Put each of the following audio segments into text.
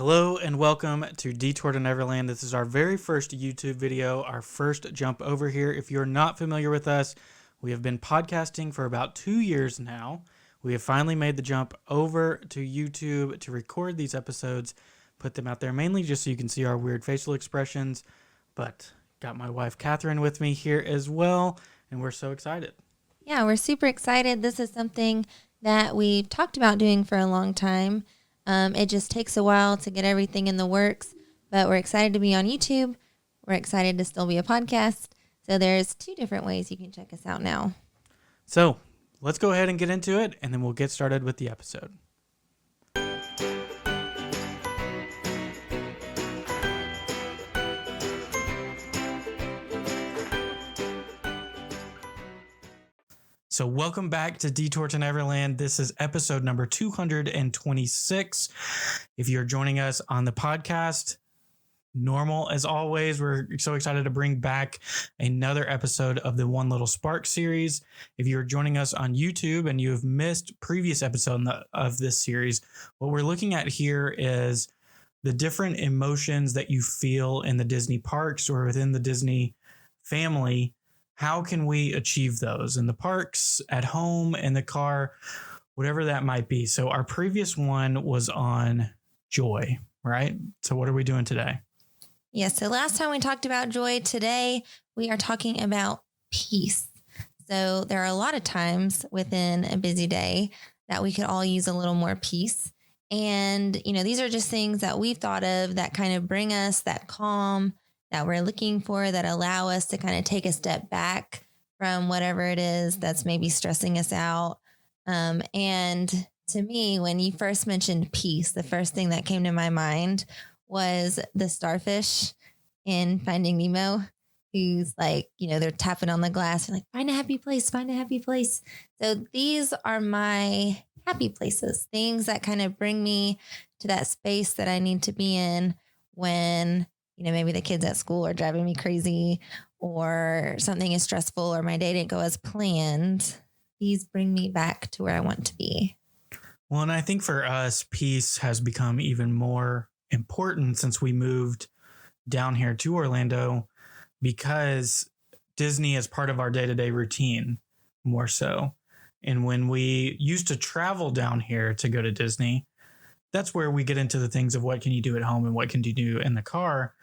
Hello and welcome to Detour to Neverland. This is our very first YouTube video, our first jump over here. If you're not familiar with us, we have been podcasting for about 2 years now. We have finally made the jump over to YouTube to record these episodes, put them out there mainly just so you can see our weird facial expressions. But got my wife Catherine with me here as well, and we're so excited. Yeah, we're super excited. This is something that we've talked about doing for a long time. It just takes a while to get everything in the works, but we're excited to be on YouTube. We're excited to still be a podcast. So there's 2 different ways you can check us out now. So let's go ahead and get into it, and then we'll get started with the episode. So welcome back to Detour to Neverland. This is episode number 226. If you're joining us on the podcast, normal as always, we're so excited to bring back another episode of the One Little Spark series. If you're joining us on YouTube and you have missed previous episode of this series, what we're looking at here is the different emotions that you feel in the Disney parks or within the Disney family. How can we achieve those in the parks, at home, in the car, whatever that might be? So our previous one was on joy, right? So what are we doing today? Yes. So last time we talked about joy. Today we are talking about peace. So there are a lot of times within a busy day that we could all use a little more peace. And, these are just things that we've thought of that kind of bring us that calm that we're looking for, that allow us to kind of take a step back from whatever it is that's maybe stressing us out. And to me, when you first mentioned peace, the first thing that came to my mind was the starfish in Finding Nemo, who's like, they're tapping on the glass and like, find a happy place, find a happy place. So these are my happy places, things that kind of bring me to that space that I need to be in when maybe the kids at school are driving me crazy or something is stressful or my day didn't go as planned. These bring me back to where I want to be. Well, and I think for us, peace has become even more important since we moved down here to Orlando because Disney is part of our day-to-day routine more so. And when we used to travel down here to go to Disney, that's where we get into the things of what can you do at home and what can you do in the car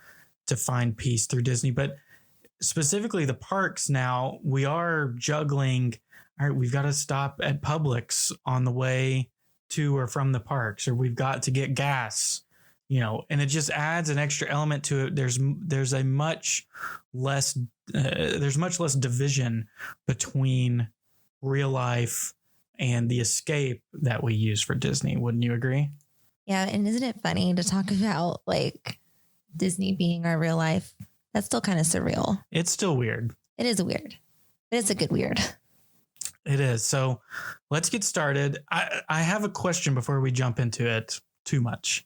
to find peace through Disney. But specifically the parks now, we are juggling, all right, we've got to stop at Publix on the way to or from the parks, or we've got to get gas, and it just adds an extra element to it. There's much less division between real life and the escape that we use for Disney. Wouldn't you agree? Yeah. And isn't it funny to talk about like Disney being our real life? That's still kind of surreal. It's still weird. It is weird, but it's a good weird. It is. So let's get started. I have a question before we jump into it too much.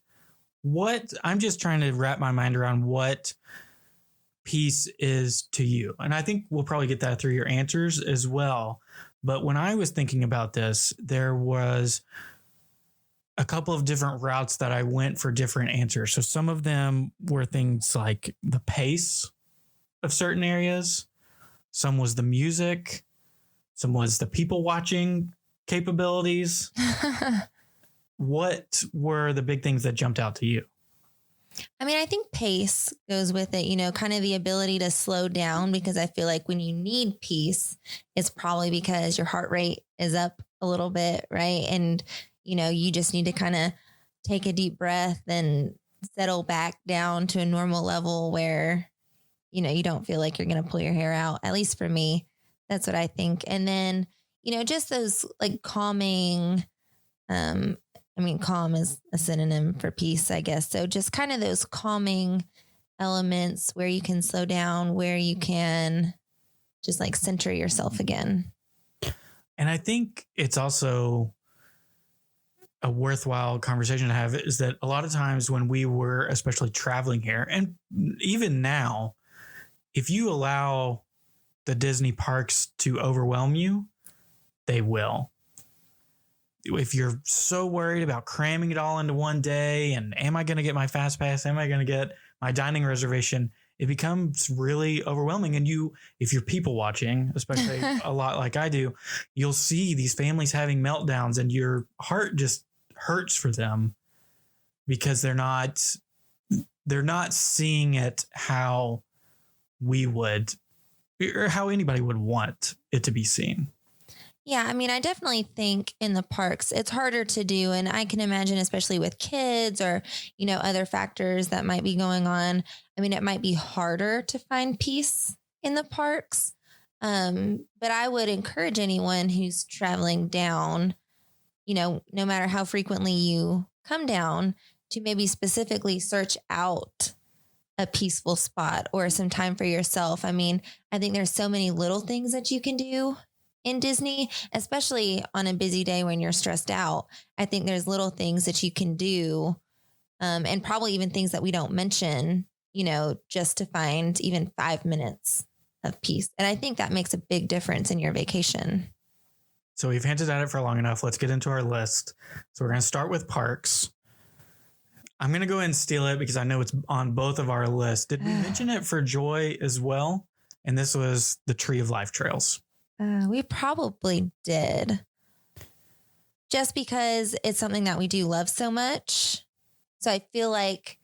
I'm just trying to wrap my mind around what peace is to you. And I think we'll probably get that through your answers as well. But when I was thinking about this, there was a couple of different routes that I went for different answers. So some of them were things like the pace of certain areas. Some was the music. Some was the people watching capabilities. What were the big things that jumped out to you? I mean, I think pace goes with it, kind of the ability to slow down, because I feel like when you need peace, it's probably because your heart rate is up a little bit, right? And, you just need to kind of take a deep breath and settle back down to a normal level where, you don't feel like you're going to pull your hair out. At least for me, that's what I think. And then, just those like calming, calm is a synonym for peace, I guess. So just kind of those calming elements where you can slow down, where you can just like center yourself again. And I think it's also a worthwhile conversation to have is that a lot of times when we were especially traveling here, and even now, if you allow the Disney parks to overwhelm you, they will. if you're so worried about cramming it all into one day and am I going to get my fast pass? Am I going to get my dining reservation? It becomes really overwhelming. And if you're people watching, especially a lot like I do, you'll see these families having meltdowns and your heart just hurts for them because they're not seeing it how we would, or how anybody would want it to be seen. Yeah, I mean, I definitely think in the parks, it's harder to do. And I can imagine, especially with kids or, other factors that might be going on. I mean, it might be harder to find peace in the parks. But I would encourage anyone who's traveling down, no matter how frequently you come down, to maybe specifically search out a peaceful spot or some time for yourself. I mean, I think there's so many little things that you can do in Disney, especially on a busy day when you're stressed out. I think there's little things that you can do, and probably even things that we don't mention, just to find even 5 minutes of peace. And I think that makes a big difference in your vacation. So we've hinted at it for long enough. Let's get into our list. So we're going to start with parks. I'm going to go ahead and steal it because I know it's on both of our lists. Did we mention it for Joy as well? And this was the Tree of Life trails. We probably did. Just because it's something that we do love so much. So I feel like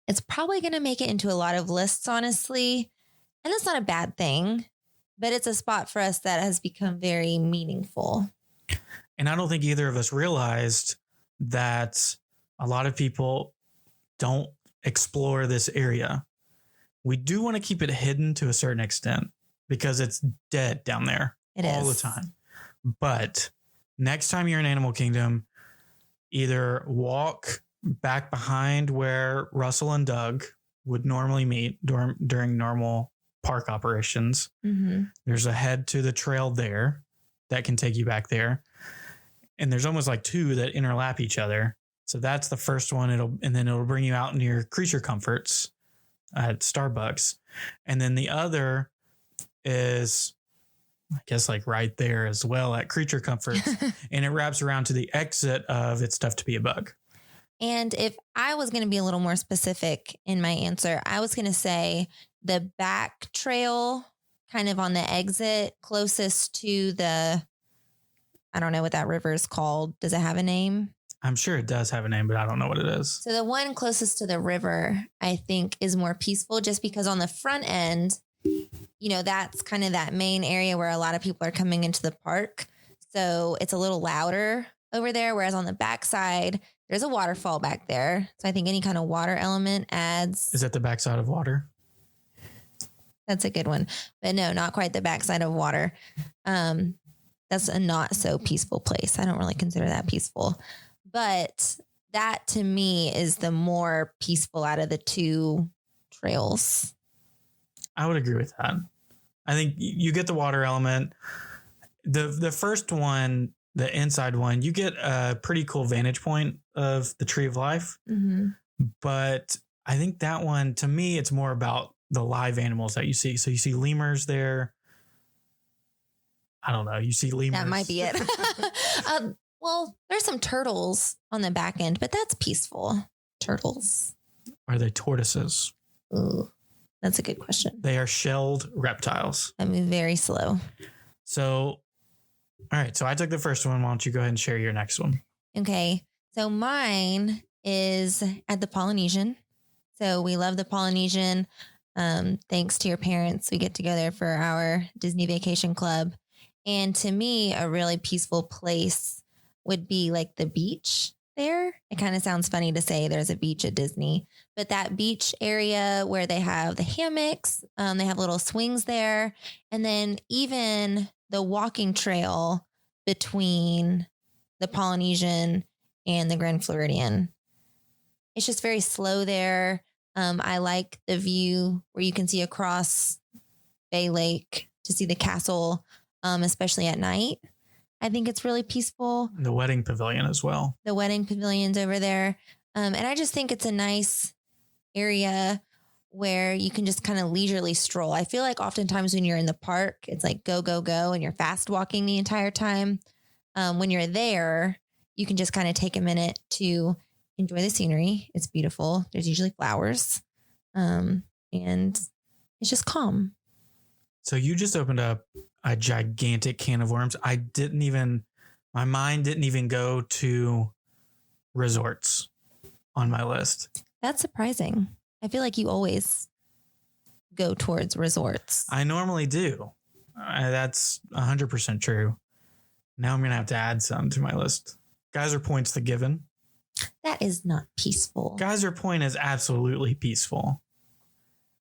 it's probably going to make it into a lot of lists, honestly. And that's not a bad thing, but it's a spot for us that has become very meaningful. And I don't think either of us realized that a lot of people don't explore this area. We do want to keep it hidden to a certain extent because it's dead down there all the time. But next time you're in Animal Kingdom, either walk back behind where Russell and Doug would normally meet during normal park operations. Mm-hmm. There's a head to the trail there that can take you back there. And there's almost like two that interlap each other. So that's the first one. It'll bring you out near Creature Comforts at Starbucks. And then the other is, I guess, like right there as well at Creature Comforts. And it wraps around to the exit of It's Tough to Be a Bug. And if I was going to be a little more specific in my answer, I was going to say the back trail kind of on the exit closest to I don't know what that river is called. Does it have a name? I'm sure it does have a name, but I don't know what it is. So the one closest to the river, I think, is more peaceful just because on the front end, that's kind of that main area where a lot of people are coming into the park. So it's a little louder over there. Whereas on the backside, there's a waterfall back there. So I think any kind of water element adds. Is that the backside of water? That's a good one. But no, not quite the backside of water. That's a not so peaceful place. I don't really consider that peaceful. But that to me is the more peaceful out of the two trails. I would agree with that. I think you get the water element. The first one, the inside one, you get a pretty cool vantage point of the Tree of Life. Mm-hmm. But I think that one, to me, it's more about the live animals that you see. So you see lemurs there. I don't know. You see lemurs. That might be it. Well, there's some turtles on the back end, but that's peaceful. Turtles. Are they tortoises? Ooh, that's a good question. They are shelled reptiles. I move very slow. So, all right. So I took the first one. Why don't you go ahead and share your next one? Okay. So mine is at the Polynesian. So we love the Polynesian. Thanks to your parents, we get together for our Disney Vacation Club. And to me, a really peaceful place would be like the beach there. It kind of sounds funny to say there's a beach at Disney, but that beach area where they have the hammocks, they have little swings there. And then even the walking trail between the Polynesian and the Grand Floridian. It's just very slow there. I like the view where you can see across Bay Lake to see the castle, especially at night. I think it's really peaceful. The wedding pavilion as well. The wedding pavilion's over there. And I just think it's a nice area where you can just kind of leisurely stroll. I feel like oftentimes when you're in the park, it's like go, go, go, and you're fast walking the entire time. When you're there, you can just kind of take a minute to enjoy the scenery. It's beautiful. There's usually flowers. And it's just calm. So you just opened up a gigantic can of worms. My mind didn't even go to resorts on my list. That's surprising. I feel like you always go towards resorts. I normally do. That's 100% true. Now I'm going to have to add some to my list. Geyser Point's the given. That is not peaceful. Geyser Point is absolutely peaceful.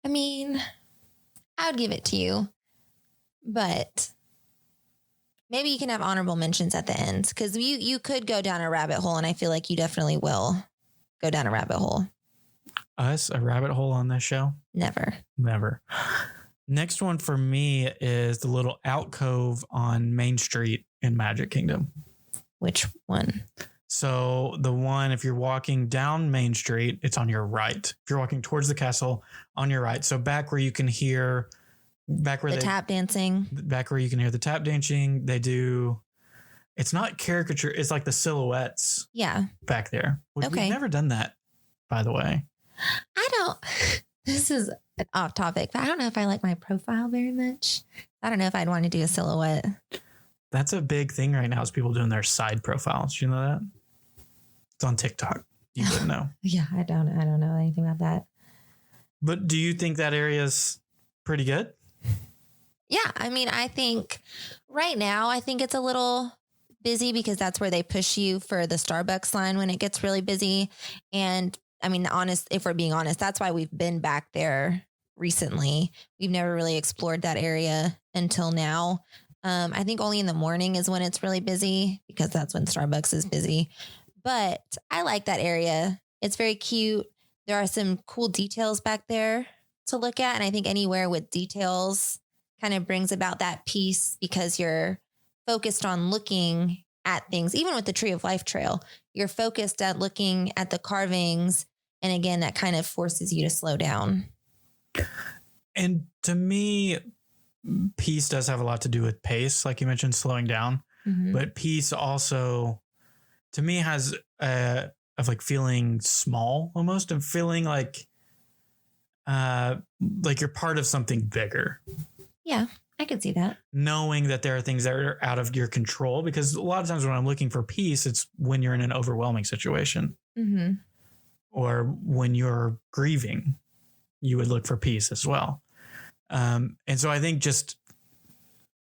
I mean, I would give it to you, but maybe you can have honorable mentions at the end, because you could go down a rabbit hole, and I feel like you definitely will go down a rabbit hole. Us, a rabbit hole on this show? Never. Next one for me is the little alcove on Main Street in Magic Kingdom. Which one? So the one, if you're walking down Main Street, it's on your right. If you're walking towards the castle, on your right. So back where you can hear, tap dancing. Back where you can hear the tap dancing. They do, it's not caricature, it's like the silhouettes. Yeah. Back there. Okay. We've never done that, by the way. This is an off topic, but I don't know if I like my profile very much. I don't know if I'd want to do a silhouette. That's a big thing right now, is people doing their side profiles. You know that? It's on TikTok. You wouldn't know. Yeah, I don't know anything about that. But do you think that area is pretty good? Yeah, I mean, I think right now, I think it's a little busy because that's where they push you for the Starbucks line when it gets really busy. And I mean, if we're being honest, that's why we've been back there recently. We've never really explored that area until now. I think only in the morning is when it's really busy, because that's when Starbucks is busy. But I like that area. It's very cute. There are some cool details back there to look at. And I think anywhere with details kind of brings about that peace, because you're focused on looking at things. Even with the Tree of Life Trail, you're focused at looking at the carvings. And again, that kind of forces you to slow down. And to me, peace does have a lot to do with pace, like you mentioned, slowing down. Mm-hmm. But peace also, to me, has of like feeling small almost, and feeling like you're part of something bigger. Yeah, I could see that. Knowing that there are things that are out of your control, because a lot of times when I'm looking for peace, it's when you're in an overwhelming situation. Mm-hmm. Or when you're grieving, you would look for peace as well. And so I think just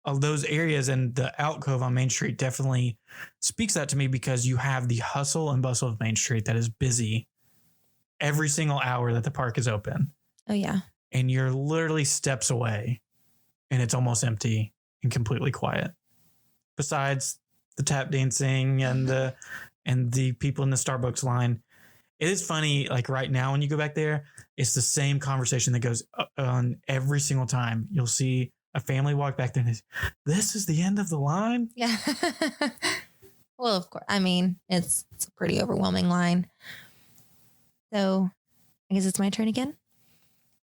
those areas, and the alcove on Main Street definitely speaks that to me, because you have the hustle and bustle of Main Street that is busy every single hour that the park is open. Oh, yeah. And you're literally steps away and it's almost empty and completely quiet. Besides the tap dancing and the people in the Starbucks line. It is funny, like right now when you go back there, it's the same conversation that goes on every single time. You'll see a family walk back there and this is the end of the line? Yeah. Well, of course. I mean, it's a pretty overwhelming line. So I guess it's my turn again.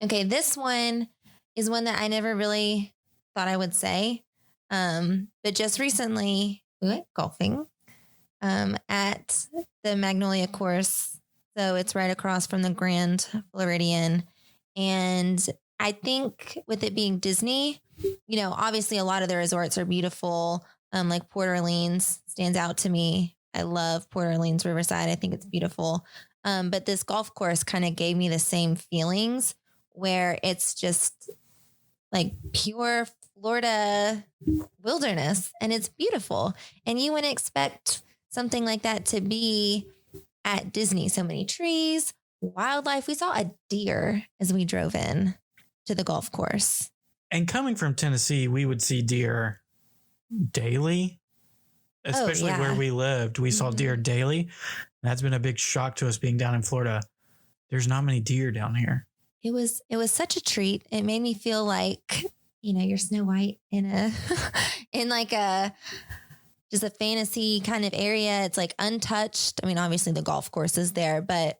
Okay, this one is one that I never really thought I would say. But just recently, we went golfing at the Magnolia course. So it's right across from the Grand Floridian. And I think with it being Disney, you know, obviously a lot of the resorts are beautiful. Like Port Orleans stands out to me. I love Port Orleans Riverside. I think it's beautiful. But this golf course kind of gave me the same feelings, where it's just like pure Florida wilderness, and it's beautiful. And you wouldn't expect something like that to be at Disney. So many trees, wildlife. We saw a deer as we drove in to the golf course. And coming from Tennessee, we would see deer daily, especially where we lived. We saw deer daily. That's been a big shock to us being down in Florida. There's not many deer down here. It was such a treat. It made me feel like, you know, you're Snow White in like just a fantasy kind of area. It's like untouched. I mean, obviously the golf course is there, but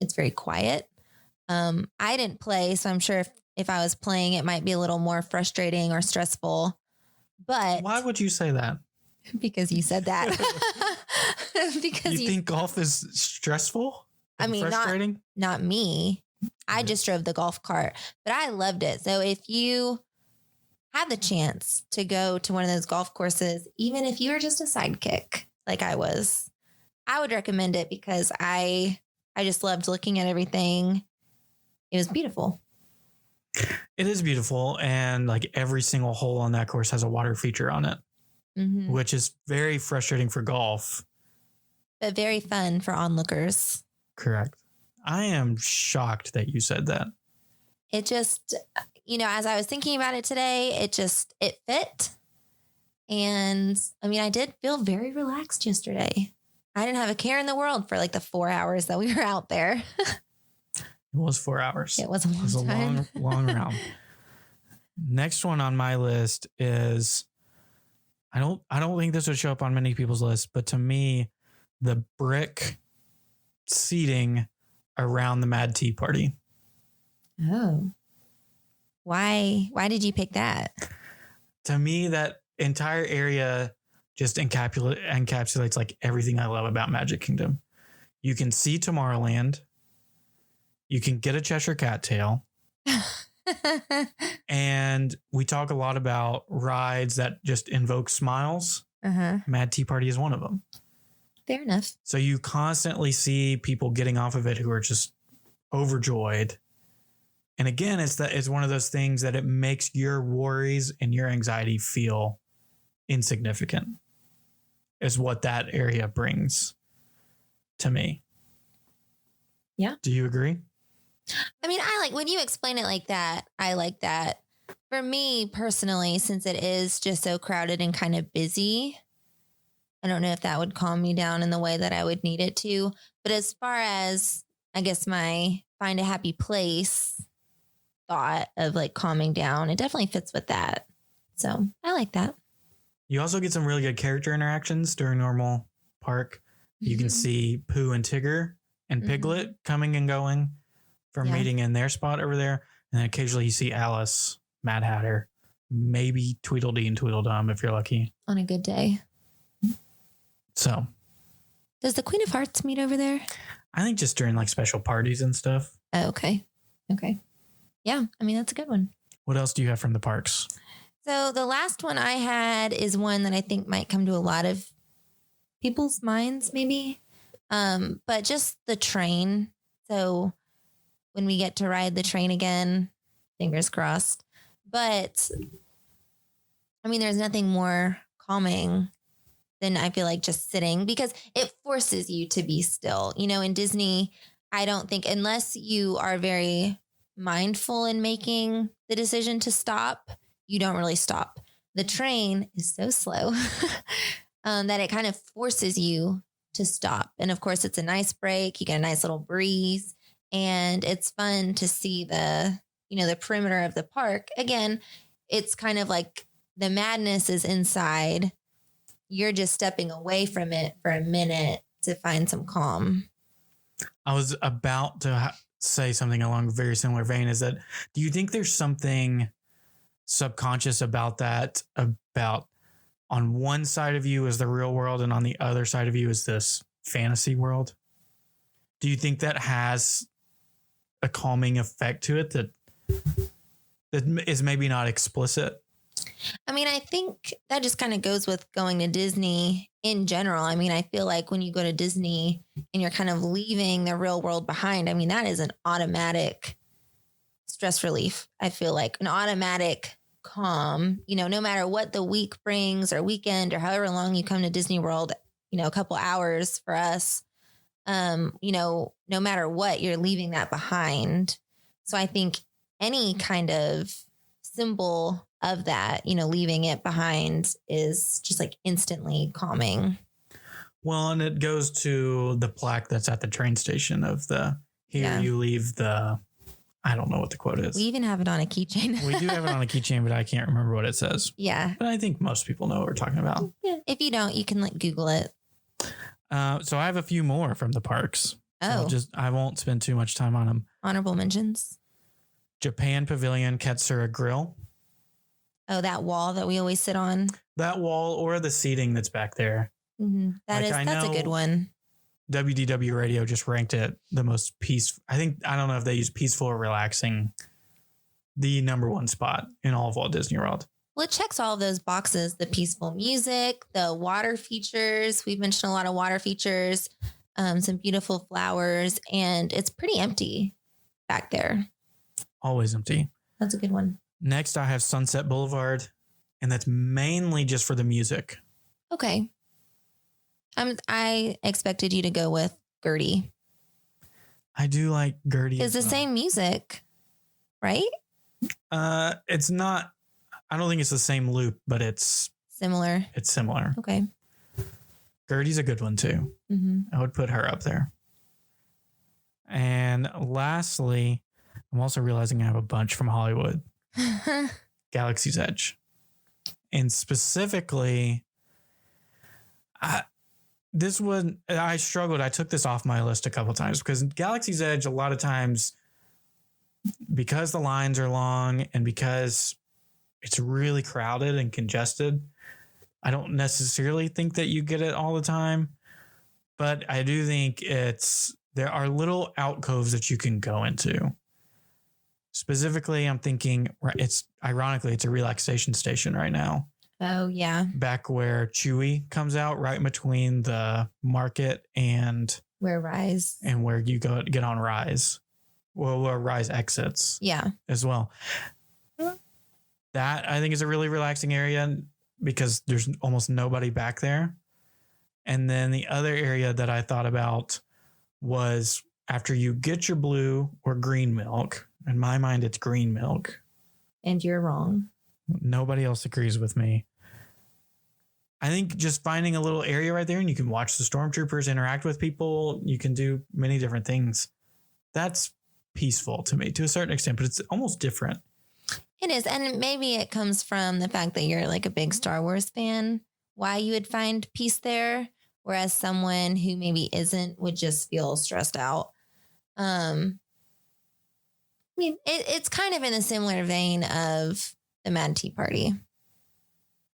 it's very quiet. I didn't play, so I'm sure if I was playing, it might be a little more frustrating or stressful. But why would you say that? Because you said that. because you think golf is stressful? I mean, frustrating? Not me. I just drove the golf cart, but I loved it. So if you have the chance to go to one of those golf courses, even if you were just a sidekick like I was, I would recommend it because I just loved looking at everything. It was beautiful. It is beautiful. And like every single hole on that course has a water feature on it, which is very frustrating for golf. But very fun for onlookers. Correct. I am shocked that you said that. It just, as I was thinking about it today, it fit. And I mean, I did feel very relaxed yesterday. I didn't have a care in the world for like the 4 hours that we were out there. It was 4 hours. It was a long time. long round. Next one on my list is, I don't think this would show up on many people's lists, but to me, the brick seating around the Mad Tea Party. Oh. Why did you pick that? To me, that entire area just encapsulates like everything I love about Magic Kingdom. You can see Tomorrowland. You can get a Cheshire Cat tail. And we talk a lot about rides that just invoke smiles. Mad Tea Party is one of them. Fair enough. So you constantly see people getting off of it who are just overjoyed. And again, it's one of those things that it makes your worries and your anxiety feel insignificant, is what that area brings to me. Yeah. Do you agree? I mean, I like when you explain it like that. I like that. For me personally, since it is just so crowded and kind of busy, I don't know if that would calm me down in the way that I would need it to. But as far as, I guess, my find a happy place thought of like calming down, it definitely fits with that. So I like that. You also get some really good character interactions during normal park. You can see Pooh and Tigger and Piglet coming and going from meeting in their spot over there. And then occasionally you see Alice, Mad Hatter, maybe Tweedledee and Tweedledum if you're lucky. On a good day. So. Does the Queen of Hearts meet over there? I think just during like special parties and stuff. Oh, okay. Yeah, I mean, that's a good one. What else do you have from the parks? So the last one I had is one that I think might come to a lot of people's minds, maybe. But just the train. So when we get to ride the train again, fingers crossed. But I mean, there's nothing more calming than I feel like just sitting, because it forces you to be still. In Disney, I don't think, unless you are very mindful in making the decision to stop, you don't really stop. The train is so slow that it kind of forces you to stop. And of course, it's a nice break. You get a nice little breeze, and it's fun to see the perimeter of the park. Again, it's kind of like the madness is inside. You're just stepping away from it for a minute to find some calm. I was about to say something along a very similar vein. Is that, do you think there's something subconscious about that, about on one side of you is the real world and on the other side of you is this fantasy world? Do you think that has a calming effect to it that is maybe not explicit? I mean, I think that just kind of goes with going to Disney in general. I mean, I feel like when you go to Disney and you're kind of leaving the real world behind, I mean, that is an automatic stress relief. I feel like an automatic calm, no matter what the week brings or weekend or however long you come to Disney World, a couple hours for us, no matter what, you're leaving that behind. So I think any kind of symbol of that, leaving it behind is just like instantly calming. Well, and it goes to the plaque that's at the train station of you leave the, I don't know what the quote is. We even have it on a keychain. We do have it on a keychain, but I can't remember what it says. Yeah. But I think most people know what we're talking about. Yeah. If you don't, you can Google it. So I have a few more from the parks. Oh. So I won't spend too much time on them. Honorable mentions. Japan Pavilion Katsura Grill. Oh, that wall that we always sit on. That wall or the seating that's back there. That's a good one. WDW Radio just ranked it the most peaceful. I don't know if they use peaceful or relaxing, the number one spot in all of Walt Disney World. Well, it checks all of those boxes: the peaceful music, the water features. We've mentioned a lot of water features, some beautiful flowers, and it's pretty empty back there. Always empty. That's a good one. Next, I have Sunset Boulevard, and that's mainly just for the music. Okay. I expected you to go with Gertie. I do like Gertie. It's the same music, right? It's not. I don't think it's the same loop, but it's similar. It's similar. Okay. Gertie's a good one too. I would put her up there. And lastly, I'm also realizing I have a bunch from Hollywood. Galaxy's Edge. And specifically, this one, I struggled. I took this off my list a couple times because Galaxy's Edge, a lot of times, because the lines are long and because it's really crowded and congested, I don't necessarily think that you get it all the time. But I do think there are little alcoves that you can go into. Specifically, I'm thinking it's a relaxation station right now. Oh, yeah. Back where Chewie comes out, right in between the market and where Rise. And where you get on Rise. Well, where Rise exits. Yeah. As well. That, I think, is a really relaxing area because there's almost nobody back there. And then the other area that I thought about was after you get your blue or green milk. In my mind, it's green milk. And you're wrong. Nobody else agrees with me. I think just finding a little area right there and you can watch the stormtroopers interact with people. You can do many different things. That's peaceful to me to a certain extent, but it's almost different. It is. And maybe it comes from the fact that you're like a big Star Wars fan, why you would find peace there. Whereas someone who maybe isn't would just feel stressed out. I mean, it's kind of in a similar vein of the Mad Tea Party,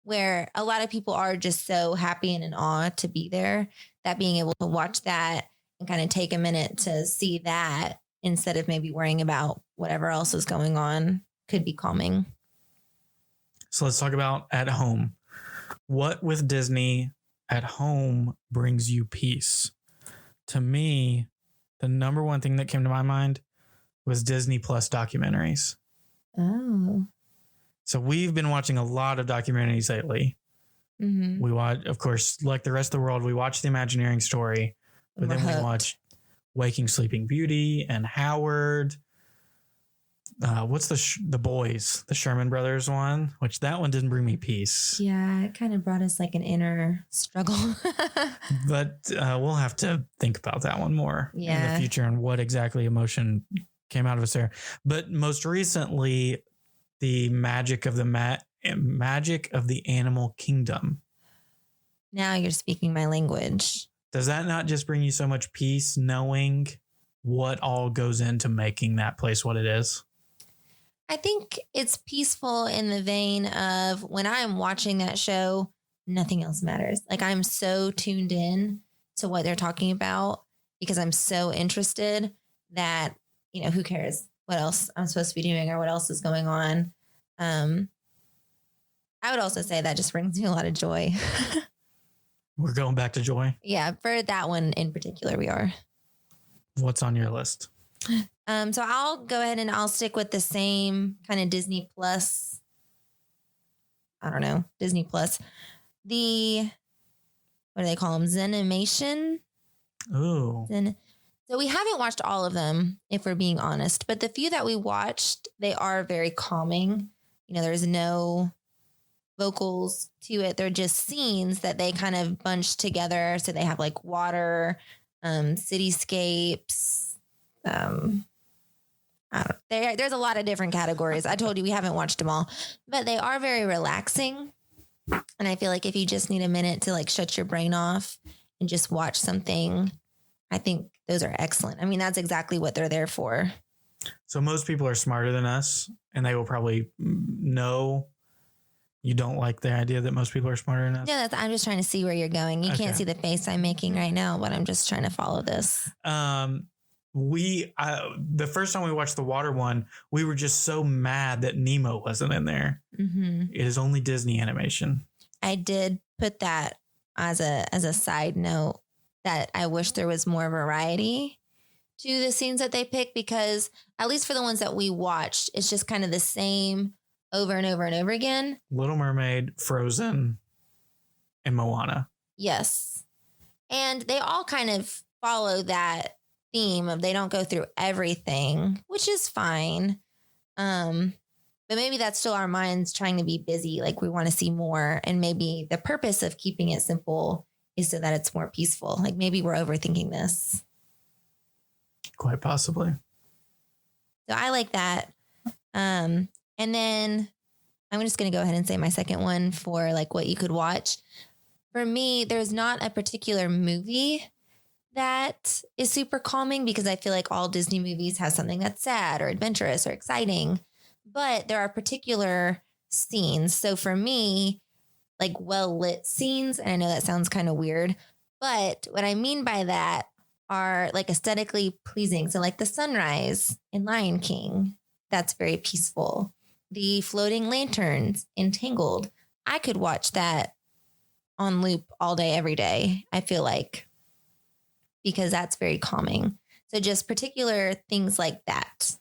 where a lot of people are just so happy and in awe to be there that being able to watch that and kind of take a minute to see that instead of maybe worrying about whatever else is going on could be calming. So let's talk about at home. What with Disney at home brings you peace? To me, the number one thing that came to my mind was Disney Plus documentaries. Oh. So we've been watching a lot of documentaries lately. We watch, of course, like the rest of the world, we watch The Imagineering Story, but then we watch Waking Sleeping Beauty and Howard. What's the Boys, the Sherman Brothers one, which that one didn't bring me peace. Yeah, it kind of brought us like an inner struggle. But we'll have to think about that one more in the future and what exactly emotion came out of us there. But most recently, the magic of the animal kingdom. Now you're speaking my language. Does that not just bring you so much peace knowing what all goes into making that place what it is? I think it's peaceful in the vein of when I'm watching that show, nothing else matters. Like I'm so tuned in to what they're talking about because I'm so interested that, who cares what else I'm supposed to be doing or what else is going on. I would also say that just brings me a lot of joy. We're going back to joy. Yeah, for that one in particular, we are. What's on your list? So I'll go ahead and I'll stick with the same kind of Disney Plus. I don't know, Disney Plus. What do they call them? Zenimation. Oh. So we haven't watched all of them, if we're being honest, but the few that we watched, they are very calming. There's no vocals to it. They're just scenes that they kind of bunch together. So they have like water, cityscapes. There's a lot of different categories. I told you we haven't watched them all, but they are very relaxing. And I feel like if you just need a minute to like shut your brain off and just watch something, I think those are excellent. I mean, that's exactly what they're there for. So most people are smarter than us and they will probably know You don't like the idea that most people are smarter than us? No, I'm just trying to see where you're going. You Okay. can't see the face I'm making right now, but I'm just trying to follow this. The first time we watched the water one, we were just so mad that Nemo wasn't in there. Mm-hmm. It is only Disney animation. I did put that as a side note that I wish there was more variety to the scenes that they pick, because at least for the ones that we watched, it's just kind of the same over and over and over again. Little Mermaid, Frozen, and Moana. Yes. And they all kind of follow that theme of they don't go through everything, which is fine. But maybe that's still our minds trying to be busy. Like we want to see more. And maybe the purpose of keeping it simple is so that it's more peaceful. Like maybe we're overthinking this. Quite possibly. So I like that. And then I'm just going to go ahead and say my second one for like what you could watch. For me, there's not a particular movie that is super calming, because I feel like all Disney movies have something that's sad or adventurous or exciting, but there are particular scenes. So for me, like well lit scenes, and I know that sounds kind of weird, but what I mean by that are like aesthetically pleasing. So like the sunrise in Lion King, that's very peaceful. The floating lanterns in Tangled, I could watch that on loop all day, every day, I feel like, because that's very calming. So just particular things like that.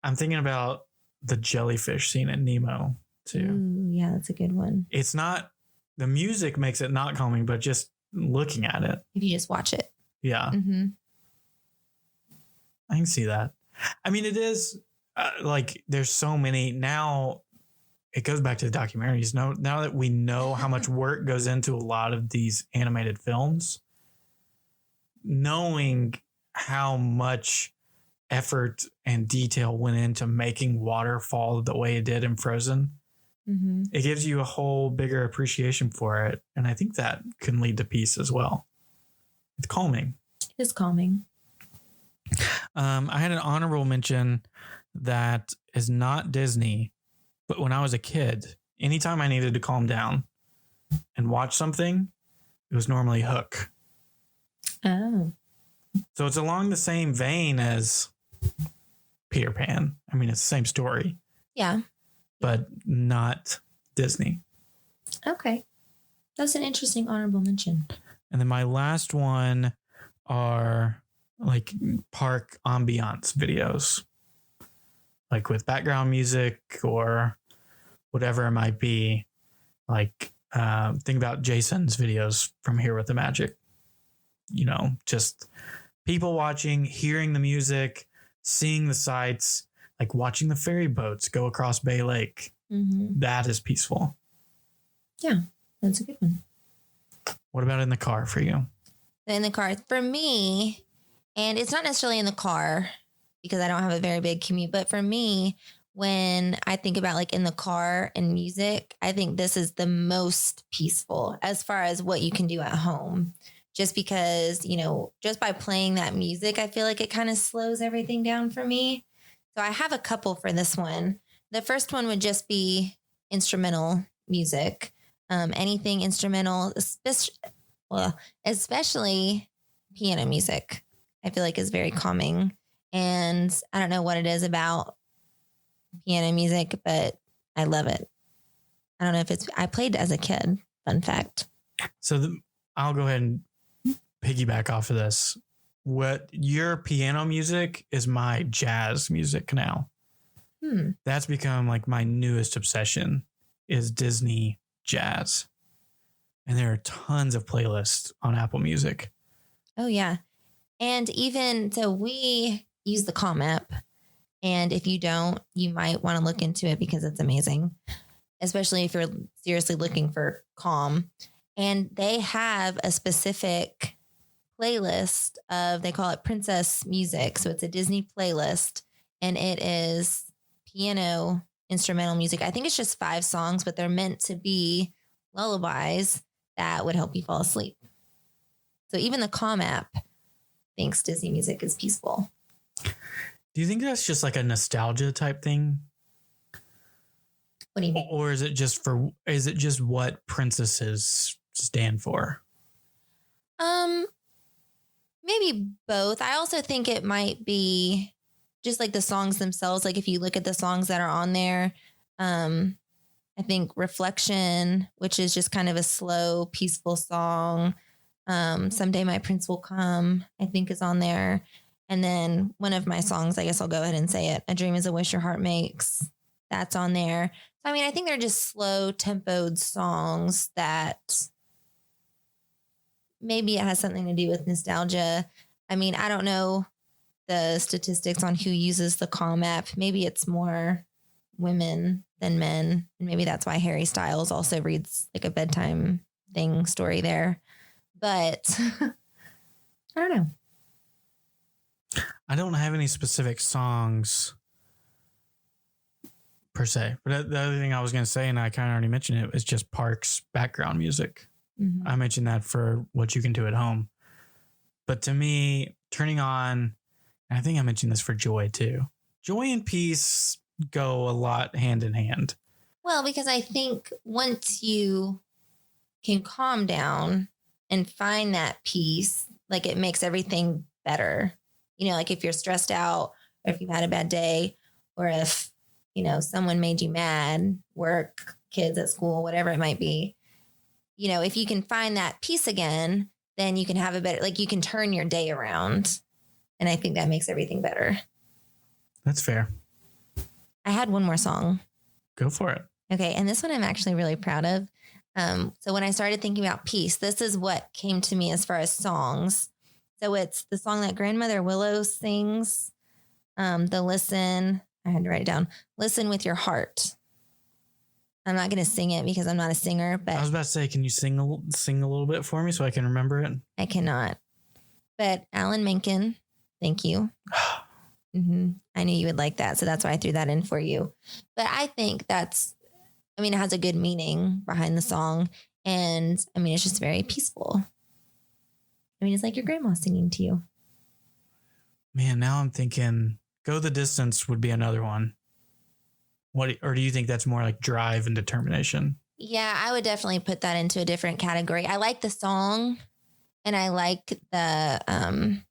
I'm thinking about the jellyfish scene in Nemo too. Ooh, yeah, that's a good one. It's not, the music makes it not calming, but just looking at it. If you just watch it. Yeah. Mm-hmm. I can see that. I mean, it is like there's so many now. It goes back to the documentaries. Now that we know how much work goes into a lot of these animated films, knowing how much effort and detail went into making water fall the way it did in Frozen, Mm-hmm. it gives you a whole bigger appreciation for it. And I think that can lead to peace as well. It's calming. It is calming. I had an honorable mention that is not Disney, but when I was a kid, anytime I needed to calm down and watch something, it was normally Hook. Oh. So it's along the same vein as Peter Pan. I mean, it's the same story, Yeah. but not Disney. Okay. That's an interesting honorable mention. And then my last one are like park ambiance videos, like with background music or whatever it might be. Like think about Jason's videos from Here with the Magic. You know, just people watching, hearing the music, seeing the sights, like watching the ferry boats go across Bay Lake. Mm-hmm. That is peaceful. Yeah, that's a good one. What about in the car for you? In the car, for me, and it's not necessarily in the car because I don't have a very big commute, but for me, when I think about like in the car and music, I think this is the most peaceful as far as what you can do at home. Just because, you know, just by playing that music, I feel like it kind of slows everything down for me. So I have a couple for this one. The first one would just be instrumental music. Anything instrumental, especially piano music, I feel like is very calming. And I don't know what it is about piano music, but I love it. I don't know if I played as a kid. Fun fact. So I'll go ahead and piggyback off of this. What your piano music is my jazz music now. That's become like my newest obsession is Disney jazz. And there are tons of playlists on Apple Music. Oh, yeah. And even so, we use the Calm app. And if you don't, you might want to look into it because it's amazing, especially if you're seriously looking for calm. And they have a specific playlist of, they call it Princess Music. So it's a Disney playlist and it is piano instrumental music. I think it's just 5 songs, but they're meant to be lullabies that would help you fall asleep. So even the Calm app thinks Disney music is peaceful. Do you think that's just like a nostalgia type thing? What do you mean? Or is it just what princesses stand for? Maybe both. I also think it might be just like the songs themselves. Like if you look at the songs that are on there, I think Reflection, which is just kind of a slow, peaceful song. Someday My Prince Will Come, I think is on there. And then one of my songs, I guess I'll go ahead and say it. A Dream is a Wish Your Heart Makes. That's on there. So, I mean, I think they're just slow tempoed songs that maybe it has something to do with nostalgia. I mean, I don't know the statistics on who uses the Calm app. Maybe it's more women than men. And maybe that's why Harry Styles also reads like a bedtime thing story there. But I don't know. I don't have any specific songs per se. But the other thing I was going to say, and I kind of already mentioned it, is just Parks background music. Mm-hmm. I mentioned that for what you can do at home. But to me, turning on, and I think I mentioned this for Joy too. Joy and peace go a lot hand in hand. Well, because I think once you can calm down and find that peace, like it makes everything better. You know, like if you're stressed out or if you've had a bad day or if, you know, someone made you mad, work, kids at school, whatever it might be, you know, if you can find that peace again, then you can have a better, like you can turn your day around. And I think that makes everything better. That's fair. I had one more song. Go for it. Okay. And this one I'm actually really proud of. So when I started thinking about peace, this is what came to me as far as songs. So it's the song that Grandmother Willow sings. The Listen, I had to write it down. Listen with Your Heart. I'm not going to sing it because I'm not a singer, but I was about to say, can you sing a little bit for me so I can remember it? I cannot. But Alan Menken, thank you. Mm-hmm. I knew you would like that. So that's why I threw that in for you. But I think it has a good meaning behind the song. And I mean, it's just very peaceful. I mean, it's like your grandma singing to you. Man, now I'm thinking Go the Distance would be another one. Or do you think that's more like drive and determination? Yeah, I would definitely put that into a different category. I like the song and I like the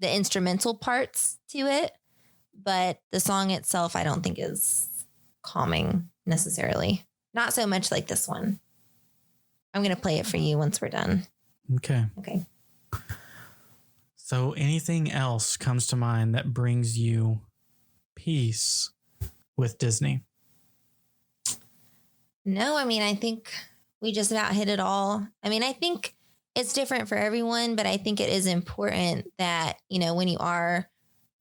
instrumental parts to it, but the song itself I don't think is calming necessarily. Not so much like this one. I'm going to play it for you once we're done. Okay. Okay. So anything else comes to mind that brings you peace with Disney? No, I mean, I think we just about hit it all. I mean, I think it's different for everyone, but I think it is important that, you know, when you are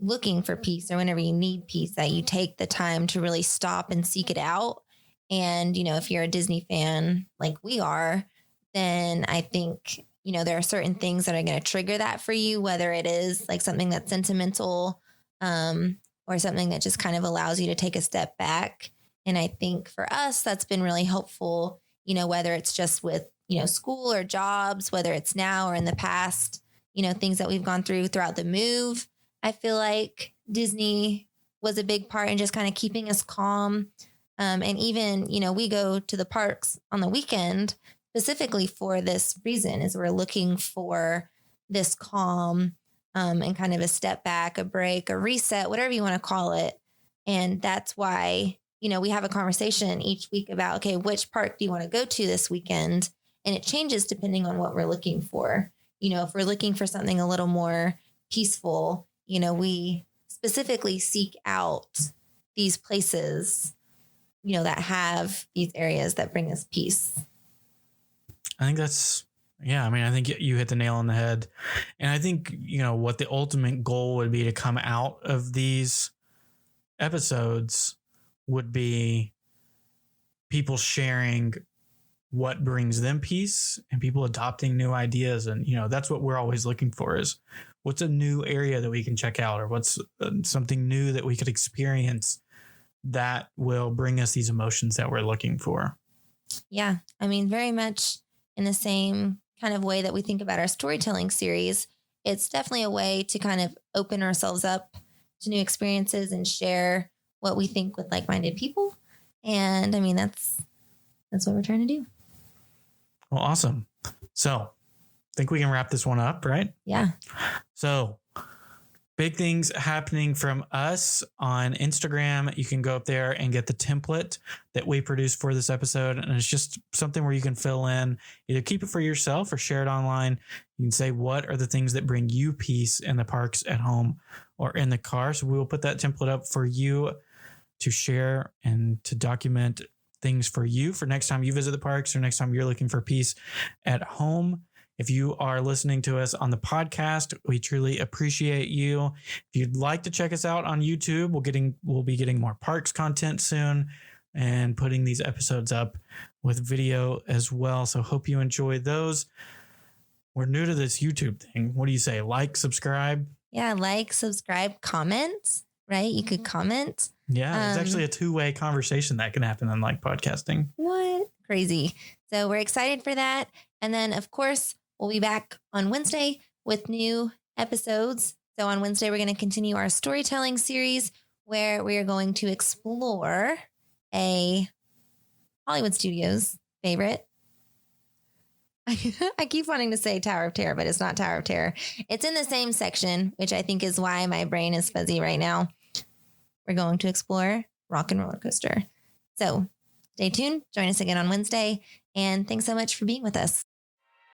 looking for peace or whenever you need peace, that you take the time to really stop and seek it out. And, you know, if you're a Disney fan like we are, then I think, you know, there are certain things that are going to trigger that for you, whether it is like something that's sentimental, or something that just kind of allows you to take a step back. And I think for us, that's been really helpful, you know, whether it's just with, you know, school or jobs, whether it's now or in the past, you know, things that we've gone through throughout the move. I feel like Disney was a big part in just kind of keeping us calm. And even, you know, we go to the parks on the weekend specifically for this reason, is we're looking for this calm, and kind of a step back, a break, a reset, whatever you want to call it. And that's why, you know, we have a conversation each week about, okay, which park do you want to go to this weekend? And it changes depending on what we're looking for. You know, if we're looking for something a little more peaceful, you know, we specifically seek out these places, you know, that have these areas that bring us peace. I think I think you hit the nail on the head. And I think, you know, what the ultimate goal would be to come out of these episodes would be people sharing what brings them peace and people adopting new ideas. And, you know, that's what we're always looking for, is what's a new area that we can check out, or what's something new that we could experience that will bring us these emotions that we're looking for. Yeah. I mean, very much in the same kind of way that we think about our storytelling series. It's definitely a way to kind of open ourselves up to new experiences and share what we think with like-minded people. And I mean, that's what we're trying to do. Well, awesome. So I think we can wrap this one up, right? Yeah. So big things happening from us on Instagram. You can go up there and get the template that we produced for this episode. And it's just something where you can fill in, either keep it for yourself or share it online. You can say, what are the things that bring you peace in the parks, at home, or in the car? So we will put that template up for you to share and to document things for you for next time you visit the parks or next time you're looking for peace at home. If you are listening to us on the podcast, we truly appreciate you. If you'd like to check us out on YouTube, we'll be getting more parks content soon and putting these episodes up with video as well. So hope you enjoy those. We're new to this YouTube thing. What do you say? Like, subscribe? Yeah, like, subscribe, comment, right? You could comment. Yeah, it's actually a two-way conversation that can happen on like podcasting. What? Crazy. So we're excited for that. And then, of course, we'll be back on Wednesday with new episodes. So on Wednesday, we're going to continue our storytelling series where we are going to explore a Hollywood Studios favorite. I keep wanting to say Tower of Terror, but it's not Tower of Terror. It's in the same section, which I think is why my brain is fuzzy right now. We're going to explore Rock and Roller Coaster. So stay tuned. Join us again on Wednesday. And thanks so much for being with us.